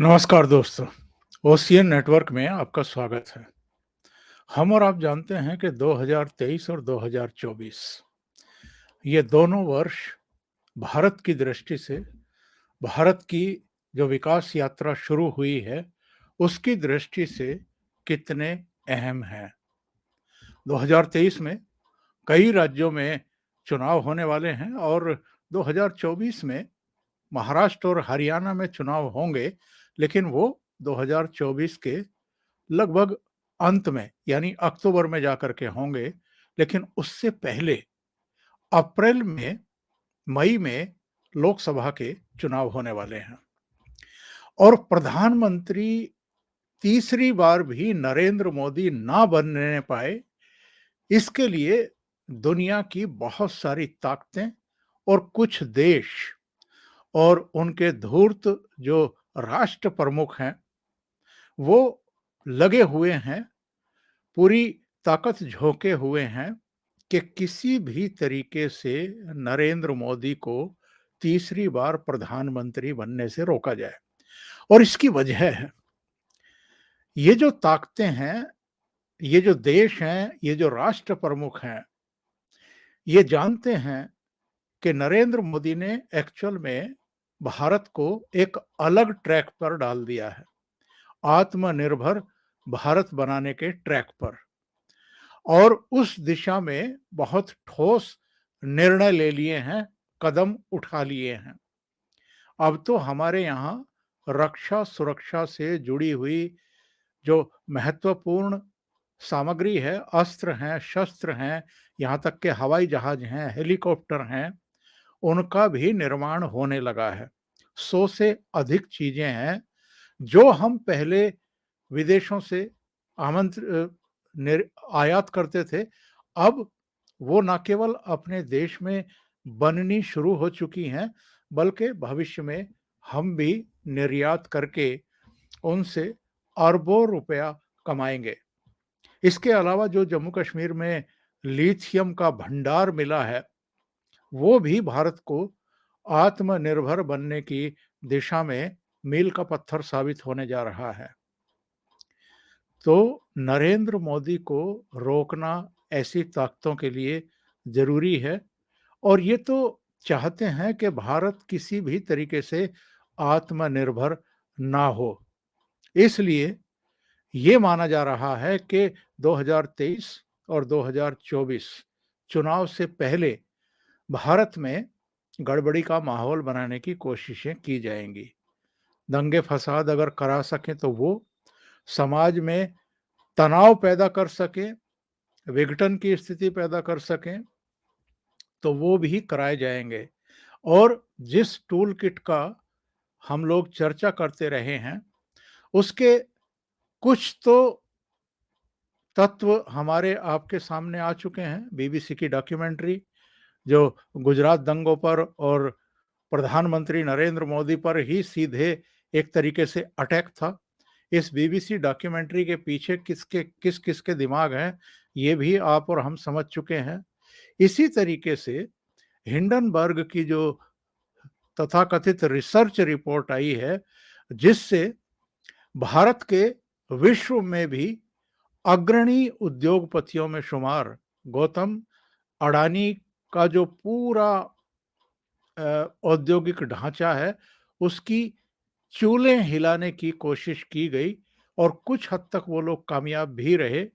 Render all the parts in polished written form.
नमस्कार दोस्तों, ocean network में आपका स्वागत है। हम और आप जानते हैं कि 2023 और 2024 ये दोनों वर्ष भारत की दृष्टि से, भारत की जो विकास यात्रा शुरू हुई है, उसकी दृष्टि से कितने अहम हैं। 2023 में कई राज्यों में चुनाव होने वाले हैं और 2024 में महाराष्ट्र और हरियाणा में चुनाव होंगे, लेकिन वो 2024 के लगभग अंत में यानी अक्टूबर में जाकर के होंगे। लेकिन उससे पहले अप्रैल में, मई में लोकसभा के चुनाव होने वाले हैं और प्रधानमंत्री तीसरी बार भी नरेंद्र मोदी ना बनने पाए, इसके लिए दुनिया की बहुत सारी ताकतें और कुछ देश और उनके धूर्त जो राष्ट्र प्रमुख हैं, वो लगे हुए हैं, पूरी ताकत झोंके हुए हैं कि किसी भी तरीके से नरेंद्र मोदी को तीसरी बार प्रधानमंत्री बनने से रोका जाए। और इसकी वजह है, ये जो ताकतें हैं, ये जो देश हैं, ये जो राष्ट्र प्रमुख हैं, ये जानते हैं कि नरेंद्र मोदी ने एक्चुअल में भारत को एक अलग ट्रैक पर डाल दिया है, आत्मनिर्भर भारत बनाने के ट्रैक पर। और उस दिशा में बहुत ठोस निर्णय ले लिए हैं, कदम उठा लिए हैं। अब तो हमारे यहाँ रक्षा सुरक्षा से जुड़ी हुई जो महत्वपूर्ण सामग्री है, अस्त्र हैं, शस्त्र हैं, यहाँ तक के हवाई जहाज हैं, हेलीकॉप्टर हैं, उनका भी निर्माण होने लगा है। 100 से अधिक चीजें हैं जो हम पहले विदेशों से आमंत्र आयात करते थे, अब वो ना केवल अपने देश में बननी शुरू हो चुकी हैं, बल्कि भविष्य में हम भी निर्यात करके उनसे अरबों रुपया कमाएंगे। इसके अलावा जो जम्मू कश्मीर में लिथियम का भंडार मिला है, वो भी भारत को आत्मनिर्भर बनने की दिशा में मील का पत्थर साबित होने जा रहा है। तो नरेंद्र मोदी को रोकना ऐसी ताकतों के लिए ज़रूरी है और ये तो चाहते हैं कि भारत किसी भी तरीके से आत्मनिर्भर ना हो। इसलिए ये माना जा रहा है कि 2023 और 2024 चुनाव से पहले भारत में गड़बड़ी का माहौल बनाने की कोशिशें की जाएंगी। दंगे-फसाद अगर करा सकें तो वो समाज में तनाव पैदा कर सकें, विघटन की स्थिति पैदा कर सकें, तो वो भी कराए जाएँगे। और जिस टूल किट का हम लोग चर्चा करते रहे हैं, उसके कुछ तो तत्व हमारे आपके सामने आ चुके हैं। बीबीसी की डॉक्यूमेंट्री जो गुजरात दंगों पर और प्रधानमंत्री नरेंद्र मोदी पर ही सीधे एक तरीके से अटैक था। इस बीबीसी डॉक्यूमेंट्री के पीछे किस-किस के दिमाग हैं, ये भी आप और हम समझ चुके हैं। इसी तरीके से हिंडनबर्ग की जो तथाकथित रिसर्च रिपोर्ट आई है, जिससे भारत के विश्व में भी अग्रणी उद्योगपतियों में शुमार गौतम अडानी का जो पूरा औद्योगिक ढांचा है, उसकी चूलें हिलाने की कोशिश की गई और कुछ हद तक वो लोग कामयाब भी रहे।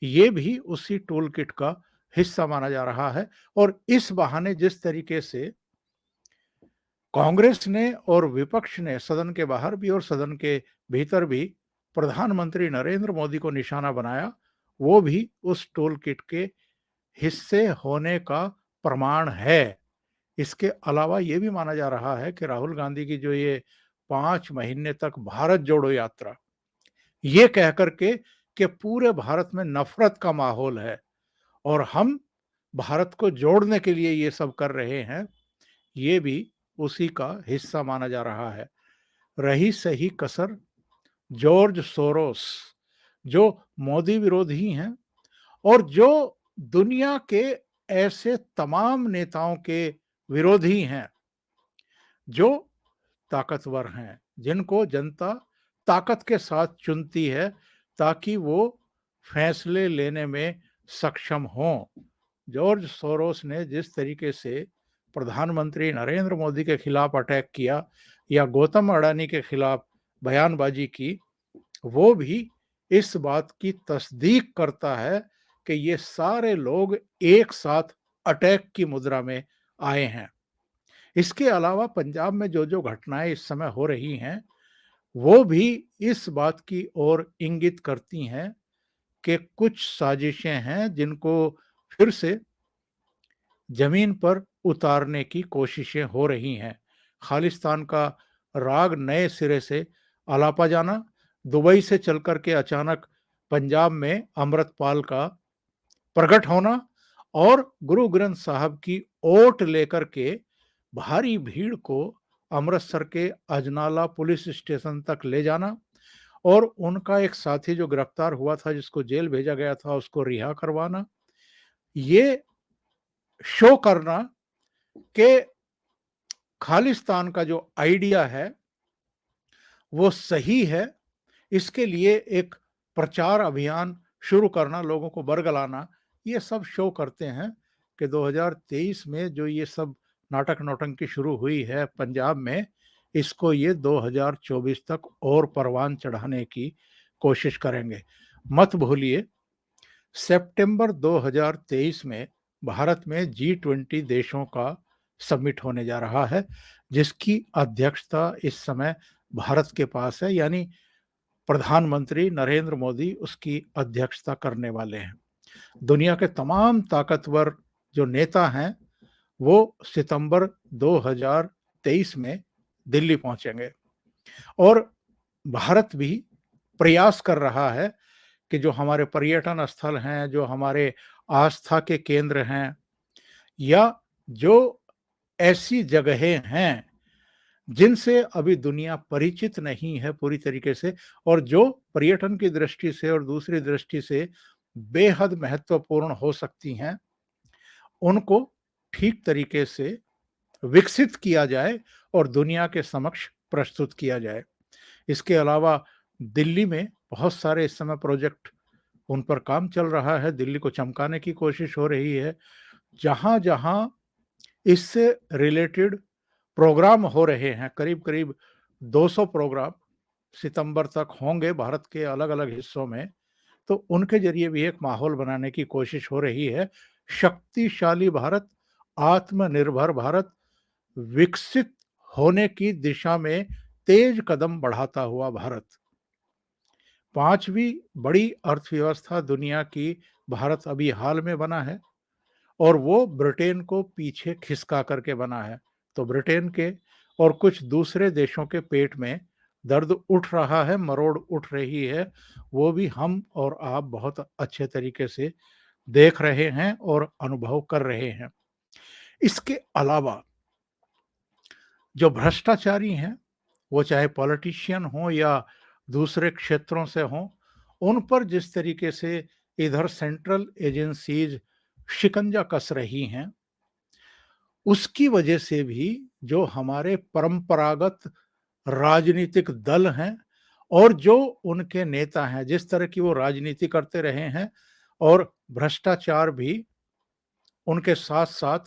ये भी उसी टूल किट का हिस्सा माना जा रहा है। और इस बहाने जिस तरीके से कांग्रेस ने और विपक्ष ने सदन के बाहर भी और सदन के भीतर भी प्रधानमंत्री नरेंद्र मोदी को निशाना बनाया, वो भी उस टूल किट के हिस्से होने का प्रमाण है। इसके अलावा ये भी माना जा रहा है कि राहुल गांधी की जो ये 5 महीने तक भारत जोड़ो यात्रा, ये कह कर के कि पूरे भारत में नफ़रत का माहौल है और हम भारत को जोड़ने के लिए ये सब कर रहे हैं, ये भी उसी का हिस्सा माना जा रहा है। रही सही कसर जॉर्ज सोरोस, जो मोदी विरोधी हैं और जो दुनिया के ऐसे तमाम नेताओं के विरोधी हैं जो ताकतवर हैं, जिनको जनता ताकत के साथ चुनती है ताकि वो फैसले लेने में सक्षम हों। जॉर्ज सोरोस ने जिस तरीके से प्रधानमंत्री नरेंद्र मोदी के खिलाफ अटैक किया या गौतम अडानी के खिलाफ बयानबाजी की, वो भी इस बात की तस्दीक करता है कि ये सारे लोग एक साथ अटैक की मुद्रा में आए हैं। इसके अलावा पंजाब में जो जो घटनाएं इस समय हो रही हैं, वो भी इस बात की ओर इंगित करती हैं कि कुछ साजिशें हैं जिनको फिर से जमीन पर उतारने की कोशिशें हो रही हैं। खालिस्तान का राग नए सिरे से अलापा जाना, दुबई से चल कर के अचानक पंजाब में अमृतपाल का प्रकट होना और गुरु ग्रंथ साहब की ओट लेकर के भारी भीड़ को अमृतसर के अजनाला पुलिस स्टेशन तक ले जाना और उनका एक साथी जो गिरफ्तार हुआ था, जिसको जेल भेजा गया था, उसको रिहा करवाना, ये शो करना कि खालिस्तान का जो आइडिया है वो सही है। इसके लिए एक प्रचार अभियान शुरू करना, लोगों को बरगलाना, ये सब शो करते हैं कि 2023 में जो ये सब नाटक नौटंकी शुरू हुई है पंजाब में, इसको ये 2024 तक और परवान चढ़ाने की कोशिश करेंगे। मत भूलिए, सितंबर 2023 में भारत में G20 देशों का समिट होने जा रहा है, जिसकी अध्यक्षता इस समय भारत के पास है, यानी प्रधानमंत्री नरेंद्र मोदी उसकी अध्यक्षता करने वाले हैं। दुनिया के तमाम ताकतवर जो नेता हैं, वो सितंबर 2023 में दिल्ली पहुंचेंगे और भारत भी प्रयास कर रहा है कि जो हमारे पर्यटन स्थल हैं, जो हमारे आस्था के केंद्र हैं, या जो ऐसी जगहें हैं जिनसे अभी दुनिया परिचित नहीं है पूरी तरीके से और जो पर्यटन की दृष्टि से और दूसरी दृष्टि से बेहद महत्वपूर्ण हो सकती हैं, उनको ठीक तरीके से विकसित किया जाए और दुनिया के समक्ष प्रस्तुत किया जाए। इसके अलावा दिल्ली में बहुत सारे इस समय प्रोजेक्ट उन पर काम चल रहा है, दिल्ली को चमकाने की कोशिश हो रही है। जहां-जहां इससे रिलेटेड प्रोग्राम हो रहे हैं, करीब-करीब 200 प्रोग्राम सितंबर तक होंगे भारत के अलग-अलग हिस्सों में, तो उनके ज़रिए भी एक माहौल बनाने की कोशिश हो रही है। शक्तिशाली भारत, आत्मनिर्भर भारत, विकसित होने की दिशा में तेज कदम बढ़ाता हुआ भारत। 5वीं बड़ी अर्थव्यवस्था दुनिया की भारत अभी हाल में बना है और वो ब्रिटेन को पीछे खिसका करके बना है। तो ब्रिटेन के और कुछ दूसरे देशों के पेट में दर्द उठ रहा है, मरोड़ उठ रही है, वो भी हम और आप बहुत अच्छे तरीके से देख रहे हैं और अनुभव कर रहे हैं। इसके अलावा जो भ्रष्टाचारी हैं, वो चाहे पॉलिटिशियन हों या दूसरे क्षेत्रों से हों, उन पर जिस तरीके से इधर सेंट्रल एजेंसीज शिकंजा कस रही हैं, उसकी वजह से भी जो हमारे परंपरागत राजनीतिक दल हैं और जो उनके नेता हैं, जिस तरह की वो राजनीति करते रहे हैं और भ्रष्टाचार भी उनके साथ-साथ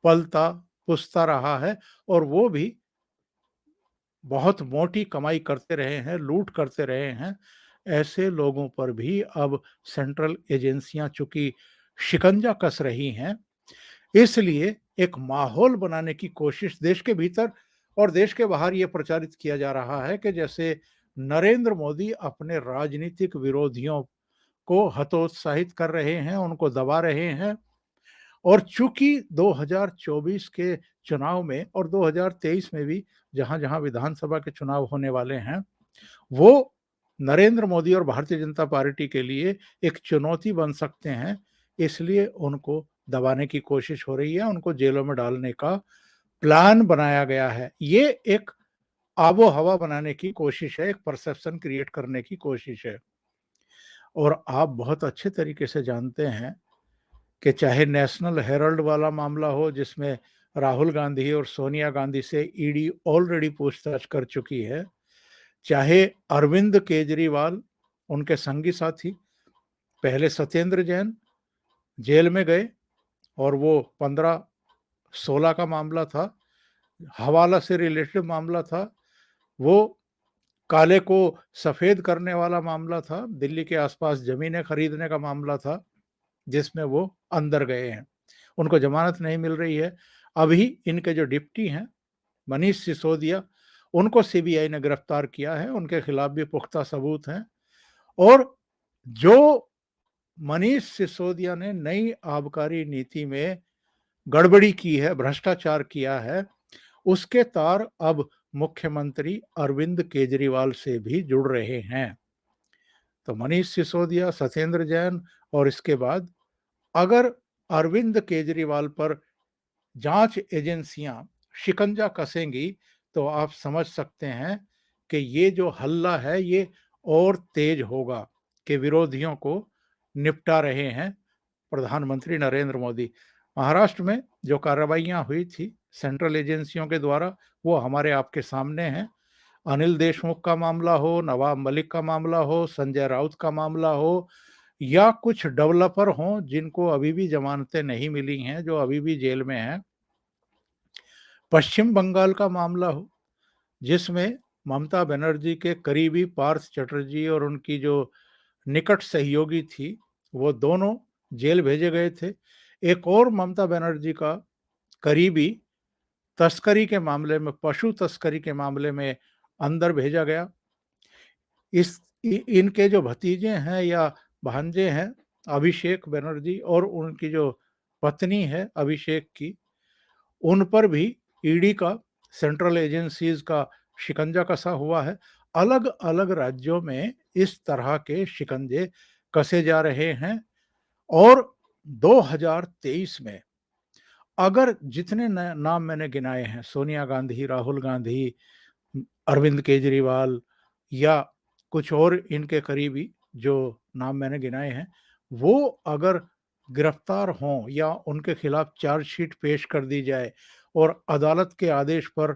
पलता पुसता रहा है और वो भी बहुत मोटी कमाई करते रहे हैं, लूट करते रहे हैं। ऐसे लोगों पर भी अब सेंट्रल एजेंसियां चूंकि शिकंजा कस रही हैं, इसलिए एक माहौल बनाने की कोशिश देश के भीतर और देश के बाहर ये प्रचारित किया जा रहा है कि जैसे नरेंद्र मोदी अपने राजनीतिक विरोधियों को हतोत्साहित कर रहे हैं, उनको दबा रहे हैं और चूंकि 2024 के चुनाव में और 2023 में भी जहां-जहां विधानसभा के चुनाव होने वाले हैं, वो नरेंद्र मोदी और भारतीय जनता पार्टी के लिए एक चुनौती बन सकते हैं, इसलिए उनको दबाने की कोशिश हो रही है, उनको जेलों में डालने का प्लान बनाया गया है। ये एक आबो-हवा बनाने की कोशिश है, एक परसेप्शन क्रिएट करने की कोशिश है। और आप बहुत अच्छे तरीके से जानते हैं कि चाहे नेशनल हेराल्ड वाला मामला हो जिसमें राहुल गांधी और सोनिया गांधी से ईडी ऑलरेडी पूछताछ कर चुकी है, चाहे अरविंद केजरीवाल, उनके संगी साथी, पहले सत्येंद्र जैन जेल में गए और वो 15-16 का मामला था, हवाला से रिलेटेड मामला था, वो काले को सफ़ेद करने वाला मामला था, दिल्ली के आसपास ज़मीनें खरीदने का मामला था, जिसमें वो अंदर गए हैं। उनको ज़मानत नहीं मिल रही है। अभी इनके जो डिप्टी हैं, मनीष सिसोदिया, उनको सीबीआई ने गिरफ्तार किया है, उनके खिलाफ भी पुख्ता सबूत हैं। और जो मनीष सिसोदिया ने नई आबकारी नीति में गड़बड़ी की है, भ्रष्टाचार किया है, उसके तार अब मुख्यमंत्री अरविंद केजरीवाल से भी जुड़ रहे हैं। तो मनीष सिसोदिया, सत्येंद्र जैन और इसके बाद अगर अरविंद केजरीवाल पर जांच एजेंसियां शिकंजा कसेंगी, तो आप समझ सकते हैं कि ये जो हल्ला है ये और तेज होगा कि विरोधियों को निपटा रहे हैं प्रधानमंत्री नरेंद्र मोदी। महाराष्ट्र में जो कार्रवाइयां हुई थी सेंट्रल एजेंसियों के द्वारा, वो हमारे आपके सामने हैं। अनिल देशमुख का मामला हो, नवाब मलिक का मामला हो, संजय राउत का मामला हो, या कुछ डेवलपर हों जिनको अभी भी जमानतें नहीं मिली हैं, जो अभी भी जेल में हैं। पश्चिम बंगाल का मामला हो, जिसमें ममता बनर्जी के करीबी पार्थ चटर्जी और उनकी जो निकट सहयोगी थी, वो दोनों जेल भेजे गए थे। एक और ममता बनर्जी का करीबी तस्करी के मामले में, पशु तस्करी के मामले में अंदर भेजा गया। इनके जो भतीजे हैं या भांजे हैं, अभिषेक बनर्जी और उनकी जो पत्नी है अभिषेक की, उन पर भी ईडी का, सेंट्रल एजेंसीज का शिकंजा कसा हुआ है। अलग अलग राज्यों में इस तरह के शिकंजे कसे जा रहे हैं। और 2023 में अगर जितने नाम मैंने गिनाए हैं, सोनिया गांधी, राहुल गांधी, अरविंद केजरीवाल या कुछ और इनके करीबी जो नाम मैंने गिनाए हैं, वो अगर गिरफ्तार हों या उनके खिलाफ चार्जशीट पेश कर दी जाए और अदालत के आदेश पर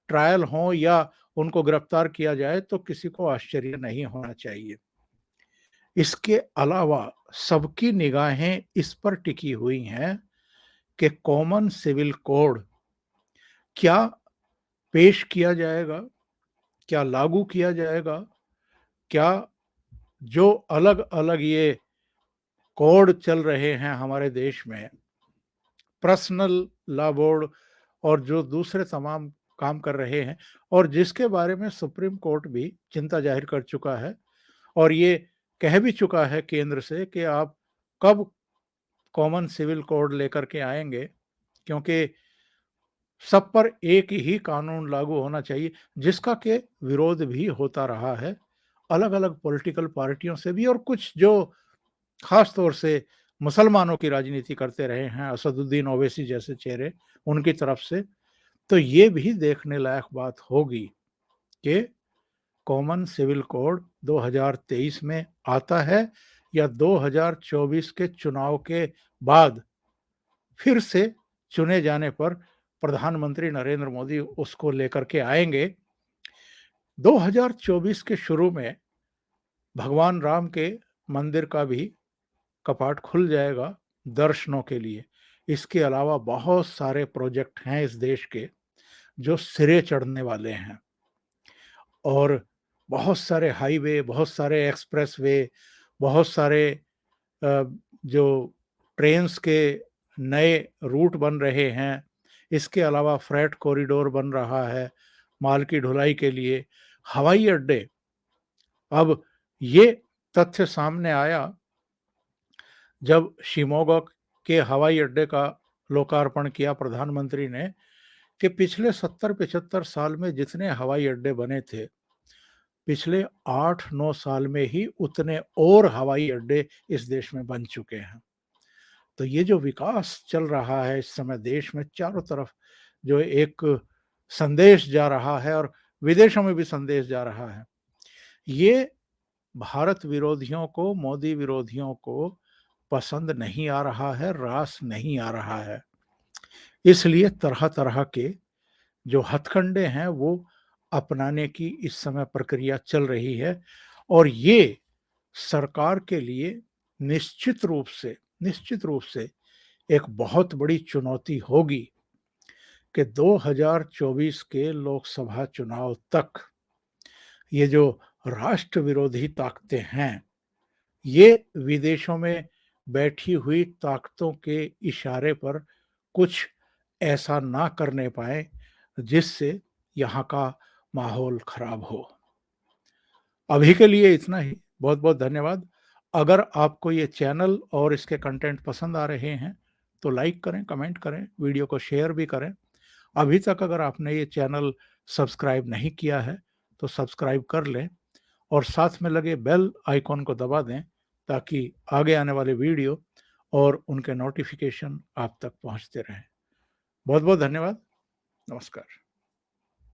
ट्रायल हो या उनको गिरफ्तार किया जाए, तो किसी को आश्चर्य नहीं होना चाहिए। इसके अलावा सबकी निगाहें इस पर टिकी हुई हैं कि कॉमन सिविल कोड क्या पेश किया जाएगा, क्या लागू किया जाएगा, क्या जो अलग अलग ये कोड चल रहे हैं हमारे देश में, पर्सनल लॉ बोर्ड और जो दूसरे तमाम काम कर रहे हैं, और जिसके बारे में सुप्रीम कोर्ट भी चिंता जाहिर कर चुका है और ये कह भी चुका है केंद्र से कि आप कब कॉमन सिविल कोड लेकर के आएंगे, क्योंकि सब पर एक ही कानून लागू होना चाहिए, जिसका के विरोध भी होता रहा है अलग अलग पॉलिटिकल पार्टियों से भी, और कुछ जो खास तौर से मुसलमानों की राजनीति करते रहे हैं, असदुद्दीन ओवैसी जैसे चेहरे, उनकी तरफ से। तो ये भी देखने लायक बात होगी कि कॉमन सिविल कोड 2023 में आता है या 2024 के चुनाव के बाद फिर से चुने जाने पर प्रधानमंत्री नरेंद्र मोदी उसको लेकर के आएंगे। 2024 के शुरू में भगवान राम के मंदिर का भी कपाट खुल जाएगा दर्शनों के लिए। इसके अलावा बहुत सारे प्रोजेक्ट हैं इस देश के जो सिरे चढ़ने वाले हैं, और बहुत सारे हाईवे, बहुत सारे एक्सप्रेसवे, बहुत सारे जो ट्रेन्स के नए रूट बन रहे हैं। इसके अलावा फ्रेट कॉरिडोर बन रहा है माल की ढुलाई के लिए, हवाई अड्डे। अब ये तथ्य सामने आया जब शिमोगा के हवाई अड्डे का लोकार्पण किया प्रधानमंत्री ने, कि पिछले 70-75 साल में जितने हवाई अड्डे बने थे, पिछले 8-9 साल में ही उतने और हवाई अड्डे इस देश में बन चुके हैं। तो ये जो विकास चल रहा है इस समय देश में चारों तरफ, जो एक संदेश जा रहा है और विदेशों में भी संदेश जा रहा है, ये भारत विरोधियों को, मोदी विरोधियों को पसंद नहीं आ रहा है, रास नहीं आ रहा है। इसलिए तरह तरह के जो हथकंडे हैं वो अपनाने की इस समय प्रक्रिया चल रही है और ये सरकार के लिए निश्चित रूप से एक बहुत बड़ी चुनौती होगी कि 2024 के लोकसभा चुनाव तक ये जो राष्ट्र विरोधी ताकतें हैं, ये विदेशों में बैठी हुई ताकतों के इशारे पर कुछ ऐसा ना करने पाएँ, जिससे यहाँ का माहौल खराब हो। अभी के लिए इतना ही। बहुत-बहुत धन्यवाद। अगर आपको ये चैनल और इसके कंटेंट पसंद आ रहे हैं, तो लाइक करें, कमेंट करें, वीडियो को शेयर भी करें। अभी तक अगर आपने ये चैनल सब्सक्राइब नहीं किया है, तो सब्सक्राइब कर लें और साथ में लगे बेल आइकॉन को दबा दें, ताकि आगे आने वाले वीडियो और उनके नोटिफ़िकेशन आप तक पहुँचते रहें। बहुत-बहुत धन्यवाद। नमस्कार।